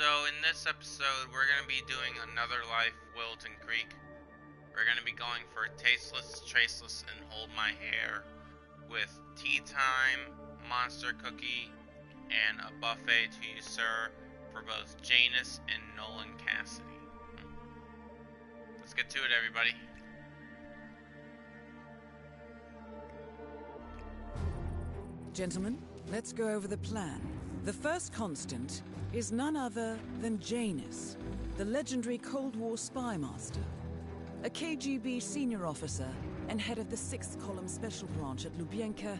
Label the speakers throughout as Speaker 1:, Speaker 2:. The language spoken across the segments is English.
Speaker 1: So in this episode, we're going to be doing Another Life, Wilton Creek. We're going to be going for Tasteless, Traceless, and Hold My Hair with Tea Time, Monster Cookie, and a buffet to you, sir, for both Janus and Nolan Cassidy. Let's get to it, everybody.
Speaker 2: Gentlemen, let's go over the plan. The first constant is none other than Janus, the legendary Cold War spy master, a KGB senior officer and head of the 6th Column Special Branch at Lubyanka.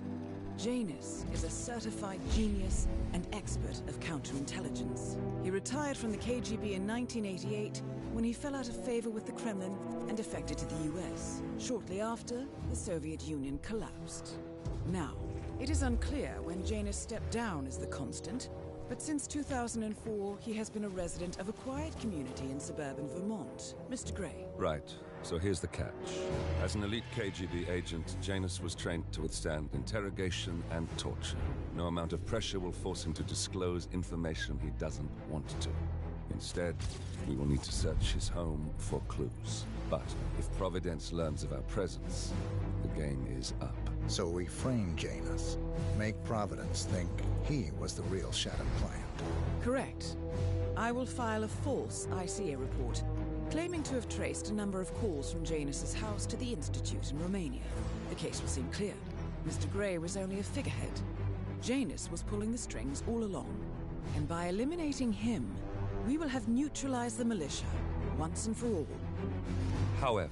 Speaker 2: Janus is a certified genius and expert of counterintelligence. He retired from the KGB in 1988 when he fell out of favor with the Kremlin and defected to the US, shortly after the Soviet Union collapsed. Now, it is unclear when Janus stepped down as the constant, but since 2004, he has been a resident of a quiet community in suburban Vermont. Mr. Gray.
Speaker 3: Right. So here's the catch. As an elite KGB agent, Janus was trained to withstand interrogation and torture. No amount of pressure will force him to disclose information he doesn't want to. Instead, we will need to search his home for clues. But if Providence learns of our presence, the game is up.
Speaker 4: So we frame Janus, make Providence think he was the real Shattered Plant.
Speaker 2: Correct. I will file a false ICA report, claiming to have traced a number of calls from Janus's house to the Institute in Romania. The case will seem clear. Mr. Gray was only a figurehead. Janus was pulling the strings all along. And by eliminating him, we will have neutralized the militia, once and for all.
Speaker 3: However,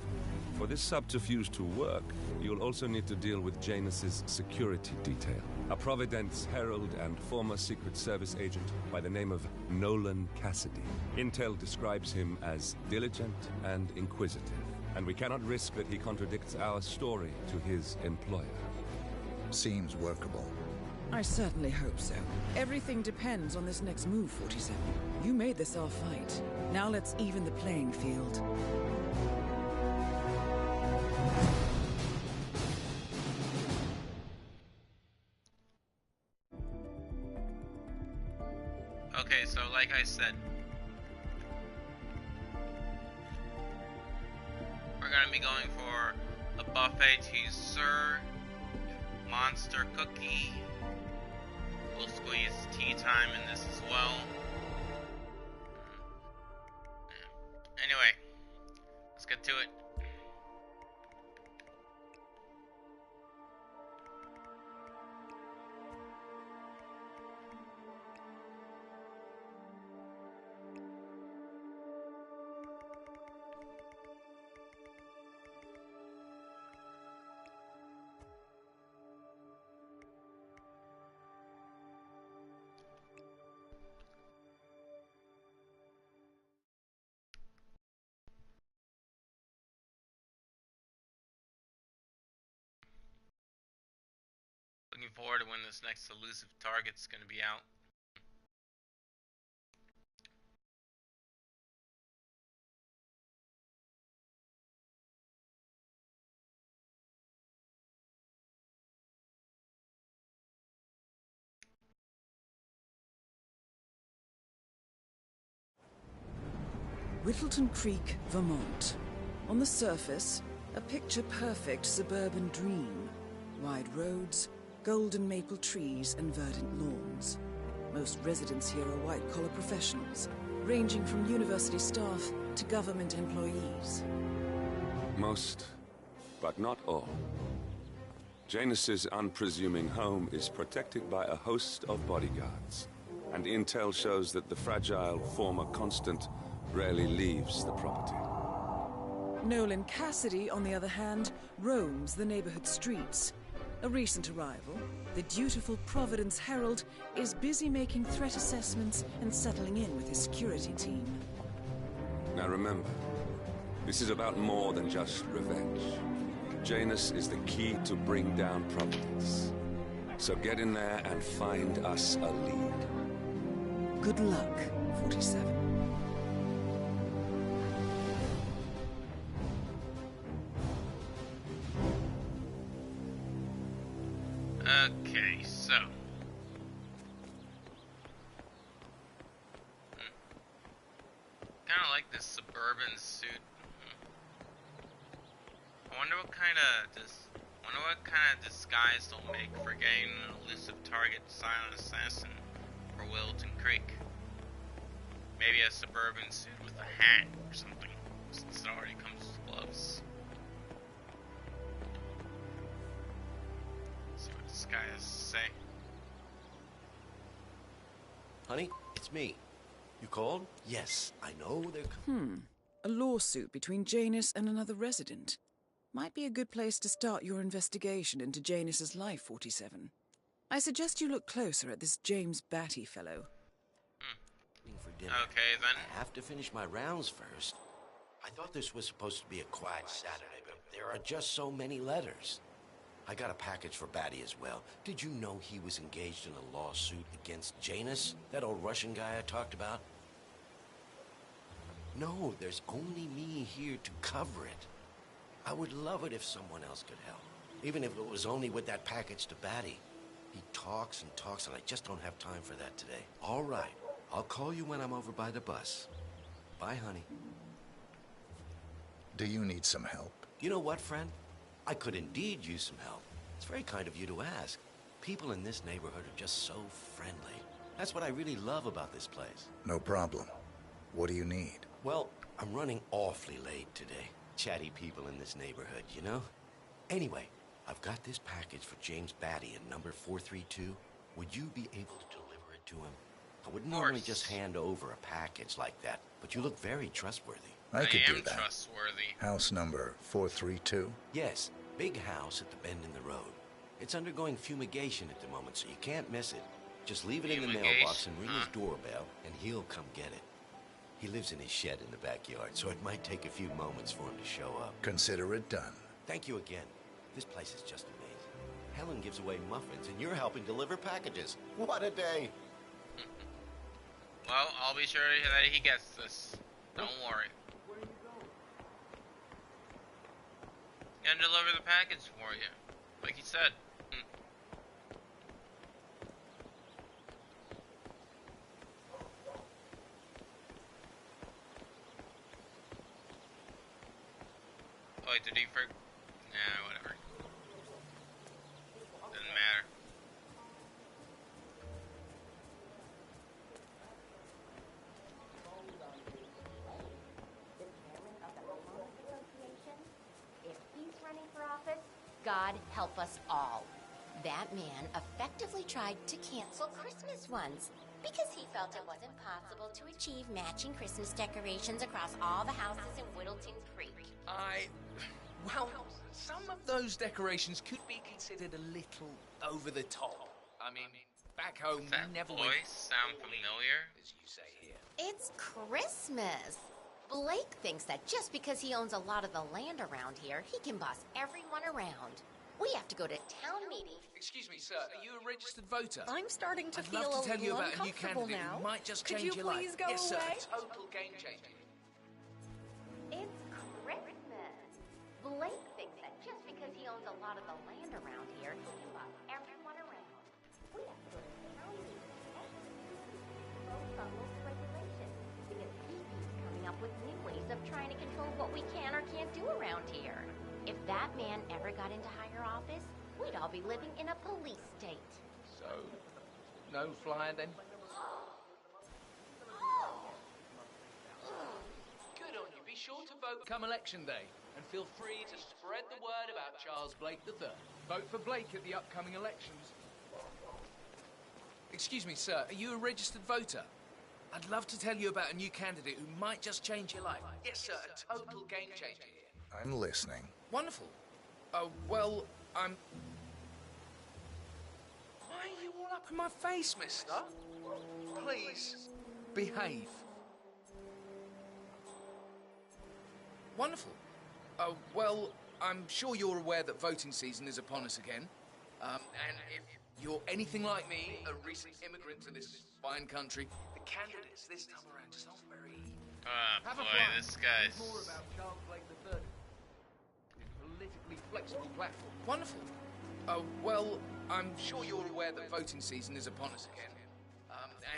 Speaker 3: for this subterfuge to work, you'll also need to deal with Janus's security detail. A Providence herald and former Secret Service agent by the name of Nolan Cassidy. Intel describes him as diligent and inquisitive, and we cannot risk that he contradicts our story to his employer.
Speaker 4: Seems workable.
Speaker 2: I certainly hope so. Everything depends on this next move, 47. You made this our fight. Now let's even the playing field.
Speaker 1: Okay, so like I said, we're gonna be going for a buffet to you, sir, Monster Cookie. We'll squeeze Tea Time in this as well. Anyway, let's get to it. Looking forward to when this next elusive target's gonna be out.
Speaker 2: Whittleton Creek, Vermont. On the surface, a picture-perfect suburban dream. Wide roads, golden maple trees and verdant lawns. Most residents here are white-collar professionals, ranging from university staff to government employees.
Speaker 3: Most, but not all. Janus's unpresuming home is protected by a host of bodyguards, and intel shows that the fragile former constant rarely leaves the property.
Speaker 2: Nolan Cassidy, on the other hand, roams the neighborhood streets. A recent arrival, the dutiful Providence Herald is busy making threat assessments and settling in with his security team.
Speaker 3: Now remember, this is about more than just revenge. Janus is the key to bring down Providence. So get in there and find us a lead.
Speaker 2: Good luck, 47.
Speaker 1: Okay, so like this suburban suit. I wonder what kind of disguise they'll make for getting an elusive target, silent assassin, for Wilton Creek. Maybe a suburban suit with a hat or something, since it already comes with gloves. Let's see what this guy has to say.
Speaker 5: Honey, it's me. You called? Yes, I know they're...
Speaker 2: A lawsuit between Janus and another resident. Might be a good place to start your investigation into Janus's life, 47. I suggest you look closer at this James Batty fellow.
Speaker 5: For dinner.
Speaker 1: Okay, then.
Speaker 5: I have to finish my rounds first. I thought this was supposed to be a quiet Saturday, but there are just so many letters. I got a package for Batty as well. Did you know he was engaged in a lawsuit against Janus, that old Russian guy I talked about? No, there's only me here to cover it. I would love it if someone else could help, even if it was only with that package to Batty. He talks and talks, and I just don't have time for that today. All right, I'll call you when I'm over by the bus. Bye, honey.
Speaker 4: Do you need some help?
Speaker 5: You know what, friend? I could indeed use some help. It's very kind of you to ask. People in this neighborhood are just so friendly. That's what I really love about this place.
Speaker 4: No problem. What do you need?
Speaker 5: Well, I'm running awfully late today. Chatty people in this neighborhood, you know? Anyway, I've got this package for James Batty at number 432. Would you be able to deliver it to him? I would normally just hand over a package like that, but you look very trustworthy.
Speaker 4: I could do
Speaker 1: am
Speaker 4: that.
Speaker 1: Trustworthy.
Speaker 4: House number 432?
Speaker 5: Yes, big house at the bend in the road. It's undergoing fumigation at the moment, so you can't miss it. Just leave it in the mailbox and ring his doorbell, and he'll come get it. He lives in his shed in the backyard, so it might take a few moments for him to show up.
Speaker 4: Consider it done.
Speaker 5: Thank you again. This place is just amazing. Helen gives away muffins, and you're helping deliver packages. What a day!
Speaker 1: Well, I'll be sure that he gets this. Don't worry. Gonna deliver the package for you, like he said. Oh, wait, did he Nah, whatever. Doesn't matter.
Speaker 6: If he's running for office, God help us all. That man effectively tried to cancel Christmas once because he felt it wasn't possible to achieve matching Christmas decorations across all the houses in Whittleton Creek.
Speaker 7: Well, some of those decorations could be considered a little over the top. I mean, back home,
Speaker 1: Does that
Speaker 7: we never
Speaker 1: voice
Speaker 7: went...
Speaker 1: sound familiar?
Speaker 7: As you say here.
Speaker 6: It's Christmas. Blake thinks that just because he owns a lot of the land around here, he can boss everyone around. We have to go to town meeting.
Speaker 7: Excuse me, sir. Are you a registered voter?
Speaker 8: I'm starting to
Speaker 7: I'd
Speaker 8: feel
Speaker 7: love to
Speaker 8: a
Speaker 7: tell you
Speaker 8: little
Speaker 7: about a new
Speaker 8: uncomfortable
Speaker 7: candidate
Speaker 8: now.
Speaker 7: who might just
Speaker 8: Could
Speaker 7: change
Speaker 8: you
Speaker 7: your life.
Speaker 8: please go
Speaker 7: yes,
Speaker 8: away?
Speaker 7: sir. Total game changer.
Speaker 6: It's Christmas. Blake thinks that just because he owns a lot of the land around here, he can boss everyone around. We have to go to town meeting. Local regulations, because he keeps coming up with new ways of trying to control what we can or can't do around here. If that man ever got into higher office, we'd all be living in a police state.
Speaker 7: So, no flyer then? Good on you. Be sure to vote come election day. And feel free to spread the word about Charles Blake III. Vote for Blake at the upcoming elections. Excuse me, sir. Are you a registered voter? I'd love to tell you about a new candidate who might just change your life. Yes, sir. A total game changer here.
Speaker 4: I'm listening.
Speaker 7: Wonderful. Well, I'm... Why are you all up in my face, mister? Please, behave. Wonderful. Well, I'm sure you're aware that voting season is upon us again. And if you're anything like me, a recent immigrant to this fine country, the candidates this time around just aren't very...
Speaker 1: Boy, this guy's...
Speaker 7: More about Charles Blake III. His politically flexible platform. Wonderful. Well, I'm sure you're aware that voting season is upon us again.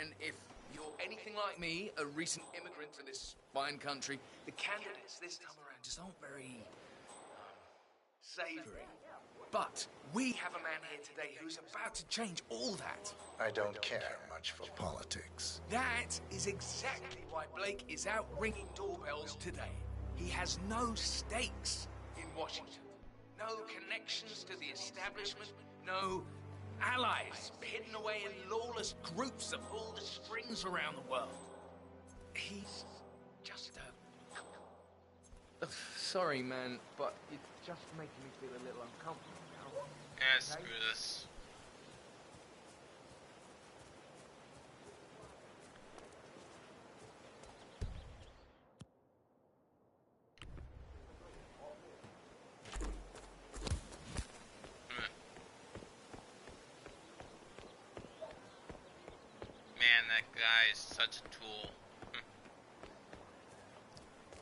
Speaker 7: And if you're you're anything like me, a recent immigrant to this fine country, the candidates this time around just aren't very savory. But we have a man here today who's about to change all that.
Speaker 4: I don't care much for politics.
Speaker 7: That is exactly why Blake is out ringing doorbells today. He has no stakes in Washington. No connections to the establishment. No allies hidden away in lawless groups that pull the strings around the world. He's just a... Sorry, man, but it's just making me feel a little uncomfortable now.
Speaker 1: Yeah, screw this. Man, that guy is such a tool.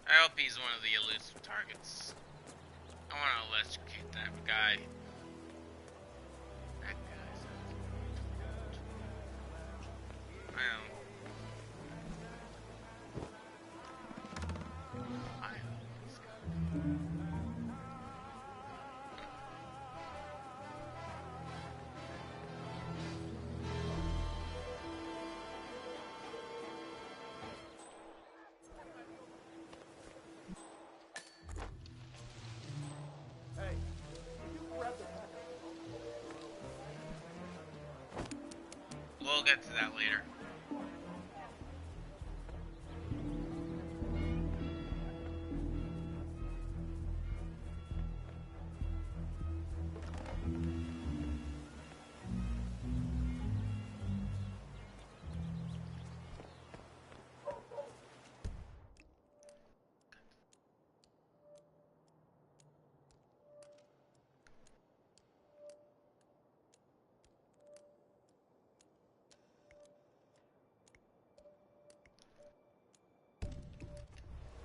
Speaker 1: I hope he's one of the elusive targets. I want to electrocute that guy. That guy's I know. I hope he's good. We'll get to that later.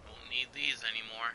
Speaker 1: Won't need these anymore.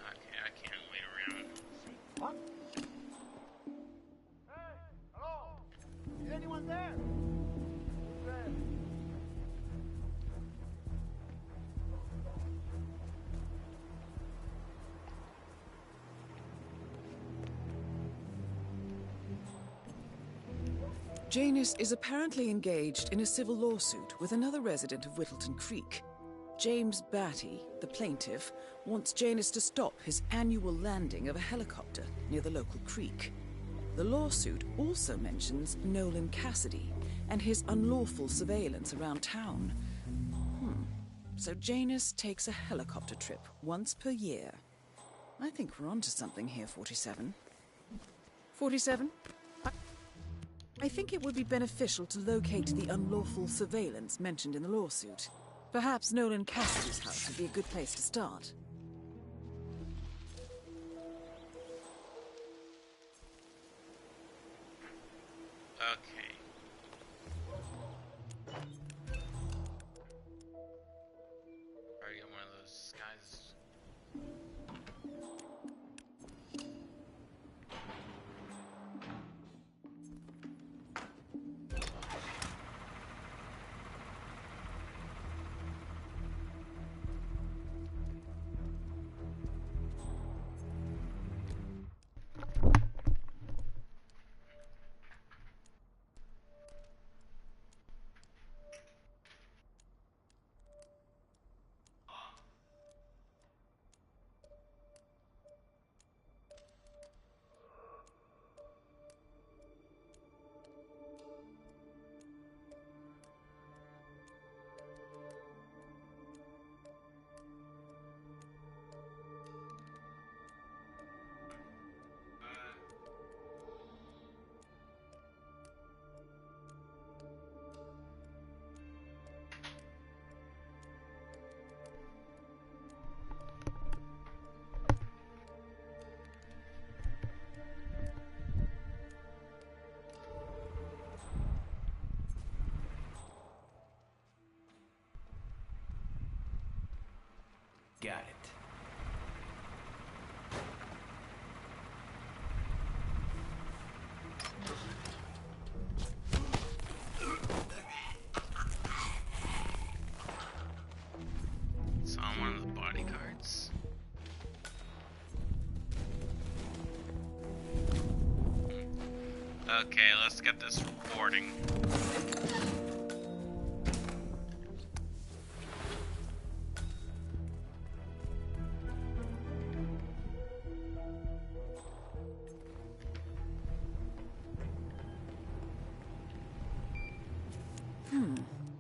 Speaker 1: Okay, I can't wait around.
Speaker 8: What? Hey, hello? Is anyone there? Who's there?
Speaker 2: Janus is apparently engaged in a civil lawsuit with another resident of Whittleton Creek. James Batty, the plaintiff, wants Janus to stop his annual landing of a helicopter near the local creek. The lawsuit also mentions Nolan Cassidy and his unlawful surveillance around town. So Janus takes a helicopter trip once per year. I think we're onto something here, 47. 47? I think it would be beneficial to locate the unlawful surveillance mentioned in the lawsuit. Perhaps Nolan Cassidy's house would be a good place to start.
Speaker 1: Okay. Already got one of those guys.
Speaker 9: Got it.
Speaker 1: It's on one of the bodyguards. Okay, let's get this reporting.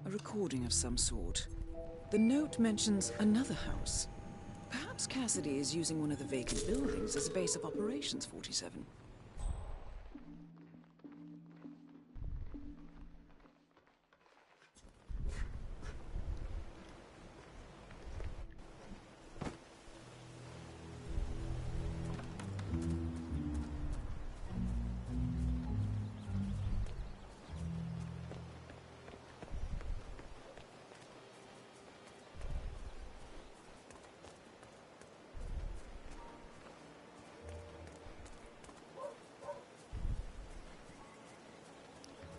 Speaker 2: A recording of some sort. The note mentions another house. Perhaps Cassidy is using one of the vacant buildings as a base of operations, 47.